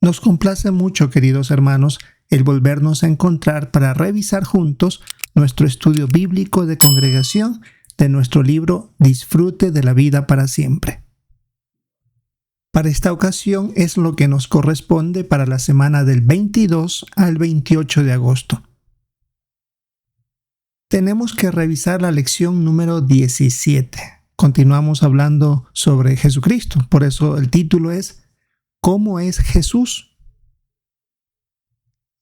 Nos complace mucho, queridos hermanos, el volvernos a encontrar para revisar juntos nuestro estudio bíblico de congregación de nuestro libro Disfrute de la vida para siempre. Para esta ocasión es lo que nos corresponde para la semana del 22 al 28 de agosto. Tenemos que revisar la lección número 17. Continuamos hablando sobre Jesucristo, por eso el título es ¿Cómo es Jesús?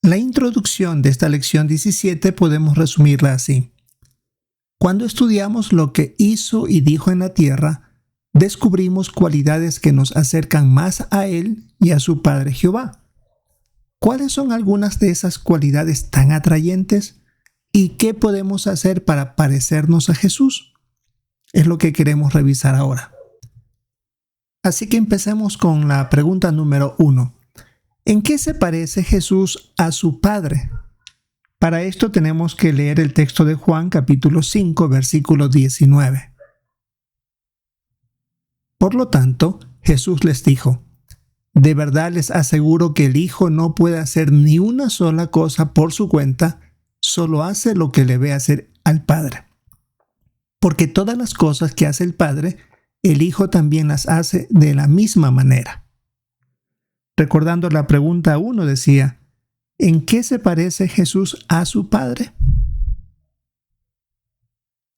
La introducción de esta lección 17 podemos resumirla así. Cuando estudiamos lo que hizo y dijo en la tierra, descubrimos cualidades que nos acercan más a Él y a su Padre Jehová. ¿Cuáles son algunas de esas cualidades tan atrayentes? ¿Y qué podemos hacer para parecernos a Jesús? Es lo que queremos revisar ahora. Así que empecemos con la pregunta número 1. ¿En qué se parece Jesús a su Padre? Para esto tenemos que leer el texto de Juan capítulo 5, versículo 19. Por lo tanto, Jesús les dijo: de verdad les aseguro que el Hijo no puede hacer ni una sola cosa por su cuenta, solo hace lo que le ve hacer al Padre. Porque todas las cosas que hace el Padre, el Hijo también las hace de la misma manera. Recordando la pregunta 1 decía, ¿en qué se parece Jesús a su Padre?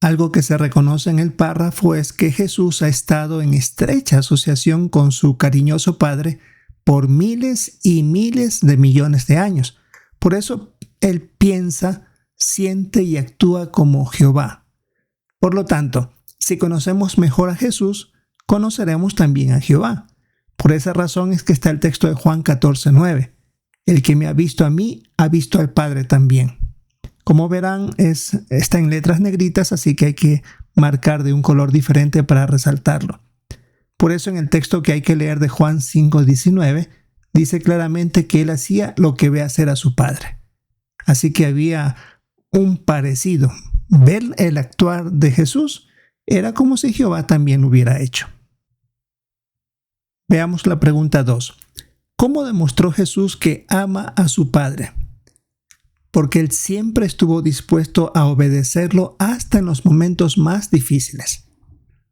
Algo que se reconoce en el párrafo es que Jesús ha estado en estrecha asociación con su cariñoso Padre por miles y miles de millones de años. Por eso Él piensa, siente y actúa como Jehová. Por lo tanto, si conocemos mejor a Jesús, conoceremos también a Jehová. Por esa razón es que está el texto de Juan 14:9. El que me ha visto a mí, ha visto al Padre también. Como verán, está en letras negritas, así que hay que marcar de un color diferente para resaltarlo. Por eso en el texto que hay que leer de Juan 5:19, dice claramente que Él hacía lo que ve hacer a su Padre. Así que había un parecido. Ver el actuar de Jesús era como si Jehová también lo hubiera hecho. Veamos la pregunta 2. ¿Cómo demostró Jesús que ama a su Padre? Porque Él siempre estuvo dispuesto a obedecerlo hasta en los momentos más difíciles.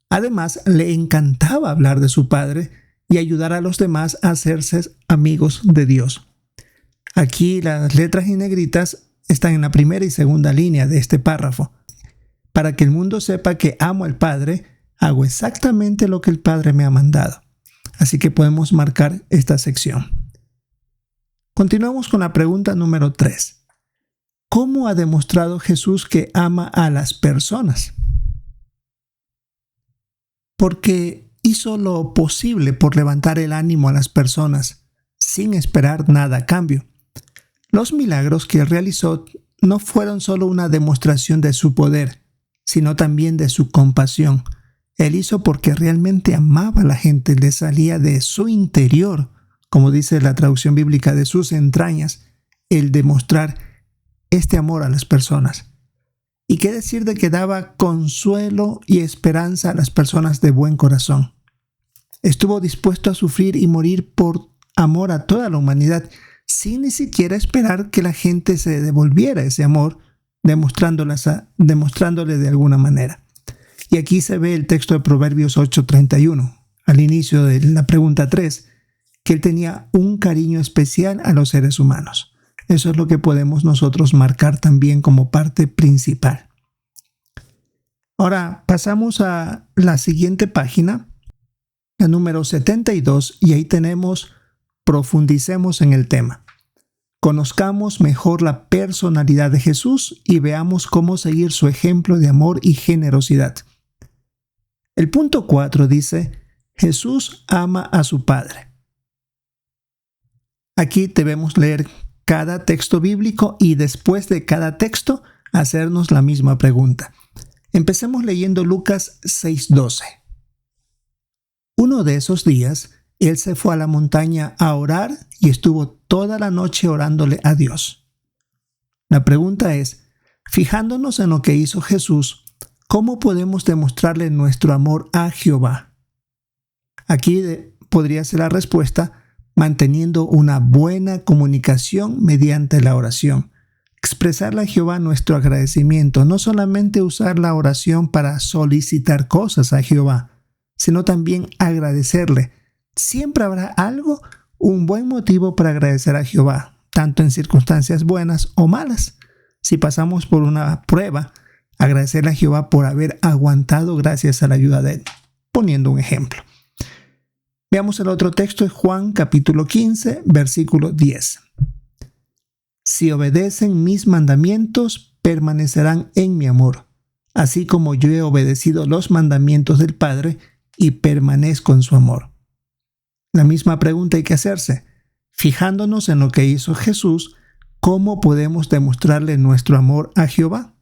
Además, le encantaba hablar de su Padre y ayudar a los demás a hacerse amigos de Dios. Aquí las letras en negritas están en la primera y segunda línea de este párrafo. Para que el mundo sepa que amo al Padre, hago exactamente lo que el Padre me ha mandado. Así que podemos marcar esta sección. Continuamos con la pregunta número 3. ¿Cómo ha demostrado Jesús que ama a las personas? Porque hizo lo posible por levantar el ánimo a las personas, sin esperar nada a cambio. Los milagros que realizó no fueron solo una demostración de su poder, sino también de su compasión. Él hizo porque realmente amaba a la gente, le salía de su interior, como dice la traducción bíblica, de sus entrañas, el demostrar este amor a las personas. ¿Y qué decir de que daba consuelo y esperanza a las personas de buen corazón? Estuvo dispuesto a sufrir y morir por amor a toda la humanidad, sin ni siquiera esperar que la gente se devolviera ese amor, demostrándole de alguna manera. Y aquí se ve el texto de Proverbios 8:31, al inicio de la pregunta 3, que Él tenía un cariño especial a los seres humanos. Eso es lo que podemos nosotros marcar también como parte principal. Ahora pasamos a la siguiente página, la número 72, y ahí tenemos profundicemos en el tema. Conozcamos mejor la personalidad de Jesús y veamos cómo seguir su ejemplo de amor y generosidad. El punto 4 dice, Jesús ama a su Padre. Aquí debemos leer cada texto bíblico y después de cada texto hacernos la misma pregunta. Empecemos leyendo Lucas 6:12. Uno de esos días, Él se fue a la montaña a orar y estuvo toda la noche orándole a Dios. La pregunta es, fijándonos en lo que hizo Jesús, ¿cómo podemos demostrarle nuestro amor a Jehová? Aquí podría ser la respuesta manteniendo una buena comunicación mediante la oración. Expresarle a Jehová nuestro agradecimiento, no solamente usar la oración para solicitar cosas a Jehová, sino también agradecerle. Siempre habrá algo, un buen motivo para agradecer a Jehová, tanto en circunstancias buenas o malas. Si pasamos por una prueba, agradecerle a Jehová por haber aguantado gracias a la ayuda de Él. Poniendo un ejemplo. Veamos el otro texto de Juan capítulo 15, versículo 10. Si obedecen mis mandamientos, permanecerán en mi amor, así como yo he obedecido los mandamientos del Padre y permanezco en su amor. La misma pregunta hay que hacerse. Fijándonos en lo que hizo Jesús, ¿cómo podemos demostrarle nuestro amor a Jehová?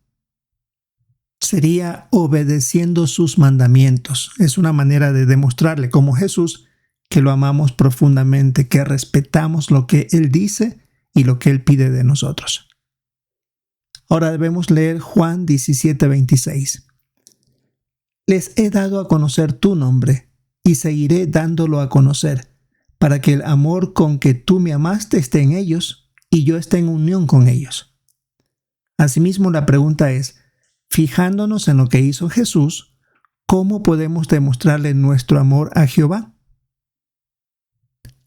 Sería obedeciendo sus mandamientos. Es una manera de demostrarle como Jesús que lo amamos profundamente, que respetamos lo que Él dice y lo que Él pide de nosotros. Ahora debemos leer Juan 17:26. Les he dado a conocer tu nombre y seguiré dándolo a conocer, para que el amor con que tú me amaste esté en ellos y yo esté en unión con ellos. Asimismo, la pregunta es, fijándonos en lo que hizo Jesús, ¿cómo podemos demostrarle nuestro amor a Jehová?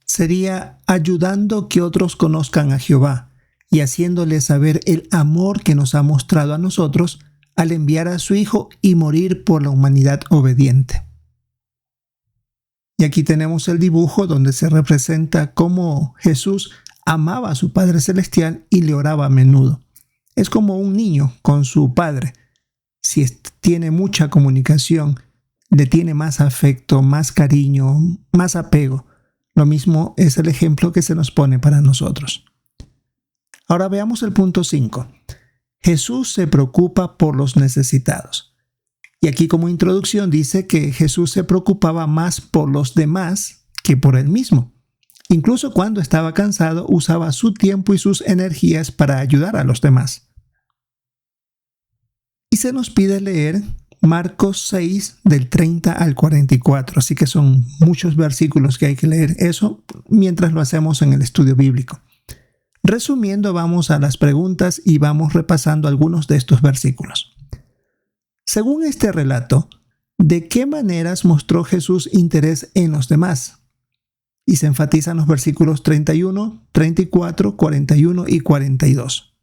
Sería ayudando que otros conozcan a Jehová y haciéndoles saber el amor que nos ha mostrado a nosotros al enviar a su Hijo y morir por la humanidad obediente. Y aquí tenemos el dibujo donde se representa cómo Jesús amaba a su Padre Celestial y le oraba a menudo. Es como un niño con su padre. Si tiene mucha comunicación, le tiene más afecto, más cariño, más apego. Lo mismo es el ejemplo que se nos pone para nosotros. Ahora veamos el punto 5. Jesús se preocupa por los necesitados. Y aquí como introducción dice que Jesús se preocupaba más por los demás que por él mismo. Incluso cuando estaba cansado, usaba su tiempo y sus energías para ayudar a los demás. Y se nos pide leer Marcos 6 del 30 al 44, así que son muchos versículos que hay que leer eso mientras lo hacemos en el estudio bíblico. Resumiendo, vamos a las preguntas y vamos repasando algunos de estos versículos. Según este relato, ¿de qué maneras mostró Jesús interés en los demás? Y se enfatizan los versículos 31, 34, 41 y 42.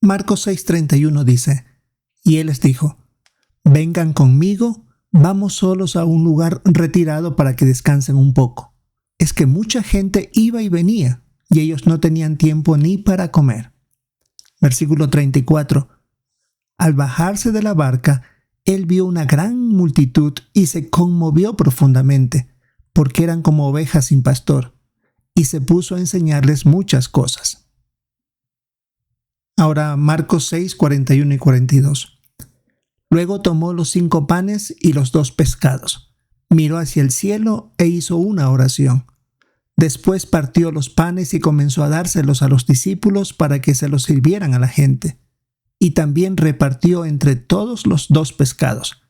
Marcos 6:31 dice, y él les dijo, vengan conmigo, vamos solos a un lugar retirado para que descansen un poco. Es que mucha gente iba y venía, y ellos no tenían tiempo ni para comer. Versículo 34. Al bajarse de la barca, él vio una gran multitud y se conmovió profundamente, porque eran como ovejas sin pastor, y se puso a enseñarles muchas cosas. Ahora Marcos 6, 41 y 42. Luego tomó los 5 panes y los 2 pescados, miró hacia el cielo e hizo una oración. Después partió los panes y comenzó a dárselos a los discípulos para que se los sirvieran a la gente. Y también repartió entre todos los 2 pescados,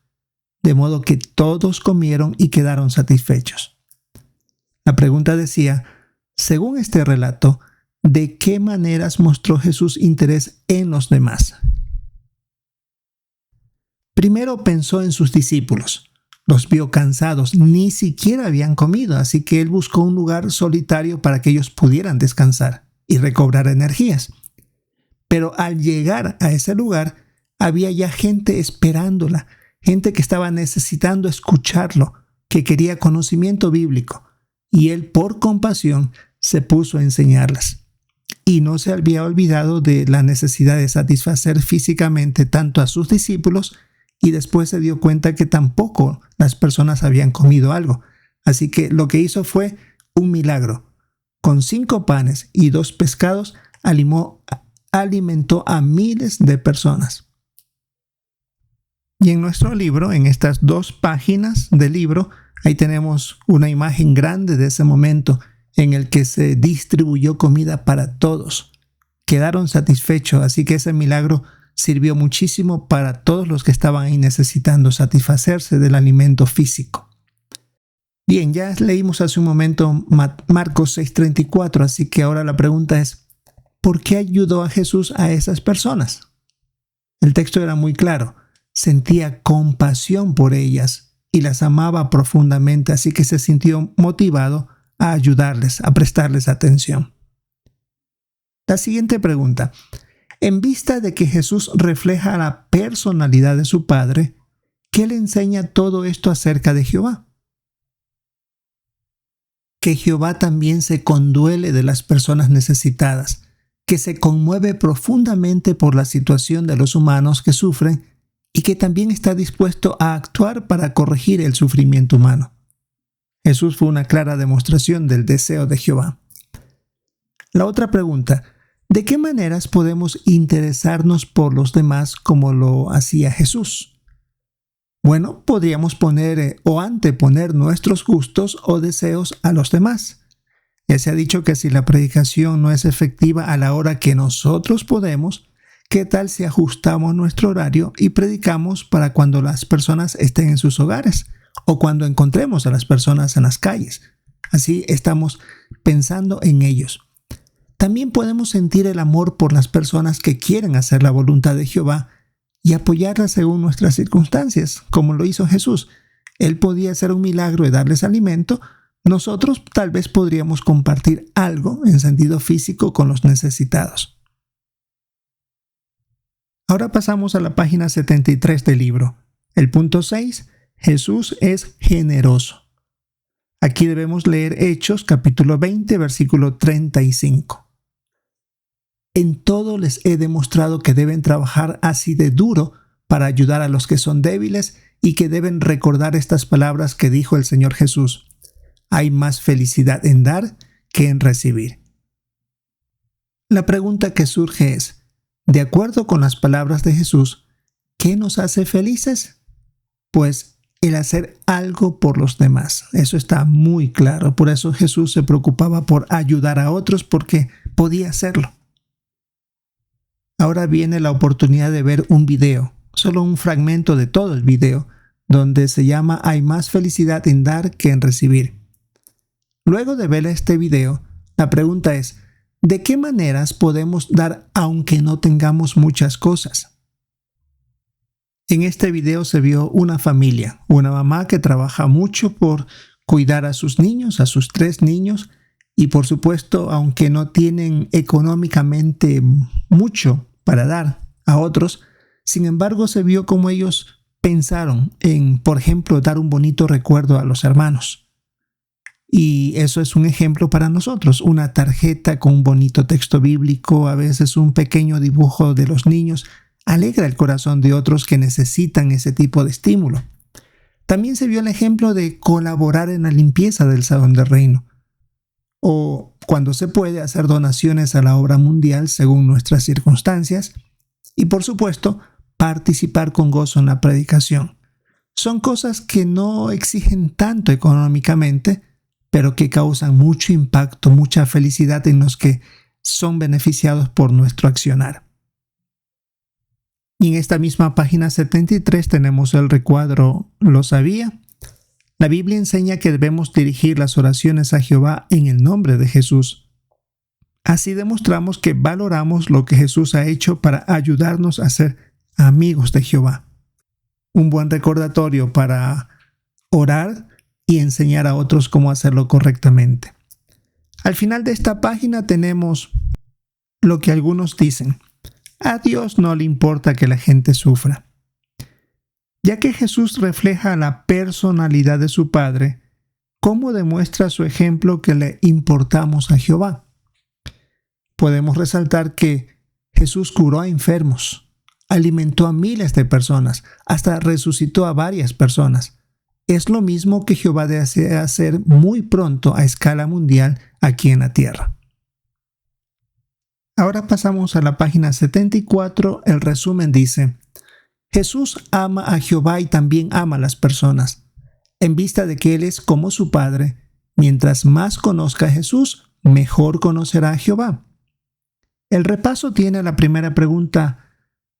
de modo que todos comieron y quedaron satisfechos. La pregunta decía, según este relato, ¿de qué maneras mostró Jesús interés en los demás? Primero pensó en sus discípulos. Los vio cansados, ni siquiera habían comido, así que él buscó un lugar solitario para que ellos pudieran descansar y recobrar energías. Pero al llegar a ese lugar, había ya gente esperándola, gente que estaba necesitando escucharlo, que quería conocimiento bíblico, y él por compasión se puso a enseñarlas. Y no se había olvidado de la necesidad de satisfacer físicamente tanto a sus discípulos, y después se dio cuenta que tampoco las personas habían comido algo. Así que lo que hizo fue un milagro. Con 5 panes y 2 pescados alimentó a miles de personas. Y en nuestro libro, en estas 2 páginas del libro, ahí tenemos una imagen grande de ese momento en el que se distribuyó comida para todos. Quedaron satisfechos, así que ese milagro sirvió muchísimo para todos los que estaban ahí necesitando satisfacerse del alimento físico. Bien, ya leímos hace un momento Marcos 6:34, así que ahora la pregunta es, ¿por qué ayudó a Jesús a esas personas? El texto era muy claro, sentía compasión por ellas y las amaba profundamente, así que se sintió motivado a ayudarles, a prestarles atención. La siguiente pregunta, en vista de que Jesús refleja la personalidad de su Padre, ¿qué le enseña todo esto acerca de Jehová? Que Jehová también se conduele de las personas necesitadas, que se conmueve profundamente por la situación de los humanos que sufren y que también está dispuesto a actuar para corregir el sufrimiento humano. Jesús fue una clara demostración del deseo de Jehová. La otra pregunta, ¿de qué maneras podemos interesarnos por los demás como lo hacía Jesús? Bueno, podríamos poner o anteponer nuestros gustos o deseos a los demás. Ya se ha dicho que si la predicación no es efectiva a la hora que nosotros podemos, ¿qué tal si ajustamos nuestro horario y predicamos para cuando las personas estén en sus hogares o cuando encontremos a las personas en las calles? Así estamos pensando en ellos. También podemos sentir el amor por las personas que quieren hacer la voluntad de Jehová y apoyarlas según nuestras circunstancias, como lo hizo Jesús. Él podía hacer un milagro y darles alimento. Nosotros tal vez podríamos compartir algo en sentido físico con los necesitados. Ahora pasamos a la página 73 del libro. El punto 6, Jesús es generoso. Aquí debemos leer Hechos capítulo 20, versículo 35. En todo les he demostrado que deben trabajar así de duro para ayudar a los que son débiles y que deben recordar estas palabras que dijo el Señor Jesús. Hay más felicidad en dar que en recibir. La pregunta que surge es, de acuerdo con las palabras de Jesús, ¿qué nos hace felices? Pues el hacer algo por los demás. Eso está muy claro. Por eso Jesús se preocupaba por ayudar a otros porque podía hacerlo. Ahora viene la oportunidad de ver un video, solo un fragmento de todo el video, donde se llama Hay más felicidad en dar que en recibir. Luego de ver este video, la pregunta es, ¿de qué maneras podemos dar aunque no tengamos muchas cosas? En este video se vio una familia, una mamá que trabaja mucho por cuidar a sus niños, a sus 3 niños, y por supuesto, aunque no tienen económicamente mucho para dar a otros, sin embargo se vio cómo ellos pensaron en, por ejemplo, dar un bonito recuerdo a los hermanos. Y eso es un ejemplo para nosotros, una tarjeta con un bonito texto bíblico, a veces un pequeño dibujo de los niños, alegra el corazón de otros que necesitan ese tipo de estímulo. También se vio el ejemplo de colaborar en la limpieza del Salón del Reino, o cuando se puede hacer donaciones a la obra mundial según nuestras circunstancias, y por supuesto, participar con gozo en la predicación. Son cosas que no exigen tanto económicamente, pero que causan mucho impacto, mucha felicidad en los que son beneficiados por nuestro accionar. Y en esta misma página 73 tenemos el recuadro ¿Lo sabía? La Biblia enseña que debemos dirigir las oraciones a Jehová en el nombre de Jesús. Así demostramos que valoramos lo que Jesús ha hecho para ayudarnos a ser amigos de Jehová. Un buen recordatorio para orar y enseñar a otros cómo hacerlo correctamente. Al final de esta página tenemos lo que algunos dicen. A Dios no le importa que la gente sufra. Ya que Jesús refleja la personalidad de su Padre, ¿cómo demuestra su ejemplo que le importamos a Jehová? Podemos resaltar que Jesús curó a enfermos, alimentó a miles de personas, hasta resucitó a varias personas. Es lo mismo que Jehová desea hacer muy pronto a escala mundial aquí en la tierra. Ahora pasamos a la página 74. El resumen dice: Jesús ama a Jehová y también ama a las personas. En vista de que Él es como su Padre, mientras más conozca a Jesús, mejor conocerá a Jehová. El repaso tiene la primera pregunta.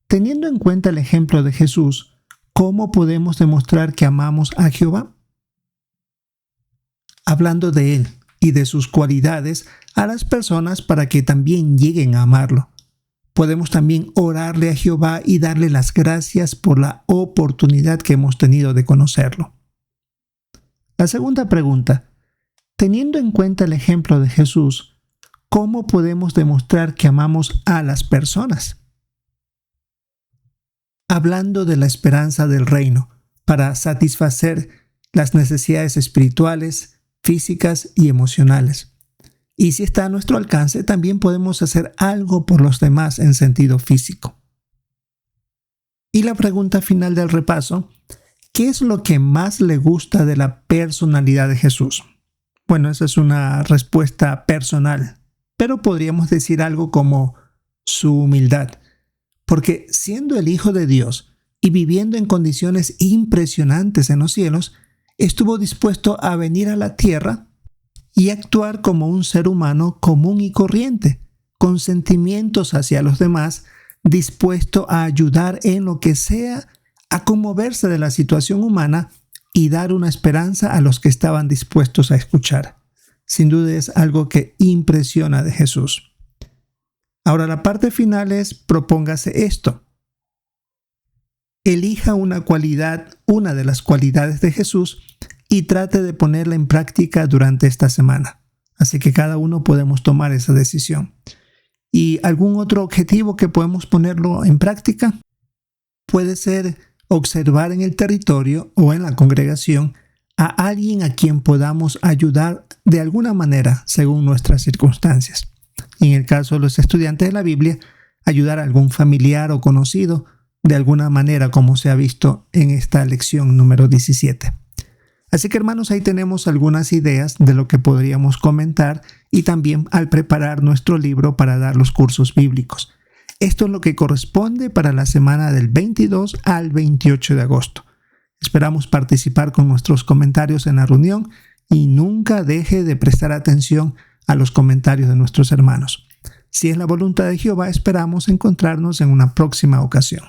Teniendo en cuenta el ejemplo de Jesús, ¿cómo podemos demostrar que amamos a Jehová? hablando de Él y de sus cualidades a las personas para que también lleguen a amarlo. Podemos también orarle a Jehová y darle las gracias por la oportunidad que hemos tenido de conocerlo. La segunda pregunta: teniendo en cuenta el ejemplo de Jesús, ¿cómo podemos demostrar que amamos a las personas? Hablando de la esperanza del reino, para satisfacer las necesidades espirituales, físicas y emocionales. Y si está a nuestro alcance, también podemos hacer algo por los demás en sentido físico. Y la pregunta final del repaso: ¿qué es lo que más le gusta de la personalidad de Jesús? Bueno, esa es una respuesta personal, pero podríamos decir algo como su humildad, porque siendo el Hijo de Dios y viviendo en condiciones impresionantes en los cielos, estuvo dispuesto a venir a la tierra y actuar como un ser humano común y corriente, con sentimientos hacia los demás, dispuesto a ayudar en lo que sea, a conmoverse de la situación humana y dar una esperanza a los que estaban dispuestos a escuchar. Sin duda es algo que impresiona de Jesús. Ahora la parte final es: propóngase esto. Elija una de las cualidades de Jesús y trate de ponerla en práctica durante esta semana. Así que cada uno podemos tomar esa decisión. ¿Y algún otro objetivo que podemos ponerlo en práctica? Puede ser observar en el territorio o en la congregación a alguien a quien podamos ayudar de alguna manera según nuestras circunstancias. En el caso de los estudiantes de la Biblia, ayudar a algún familiar o conocido de alguna manera, como se ha visto en esta lección número 17. Así que, hermanos, ahí tenemos algunas ideas de lo que podríamos comentar y también al preparar nuestro libro para dar los cursos bíblicos. Esto es lo que corresponde para la semana del 22 al 28 de agosto. Esperamos participar con nuestros comentarios en la reunión y nunca deje de prestar atención a los comentarios de nuestros hermanos. Si es la voluntad de Jehová, esperamos encontrarnos en una próxima ocasión.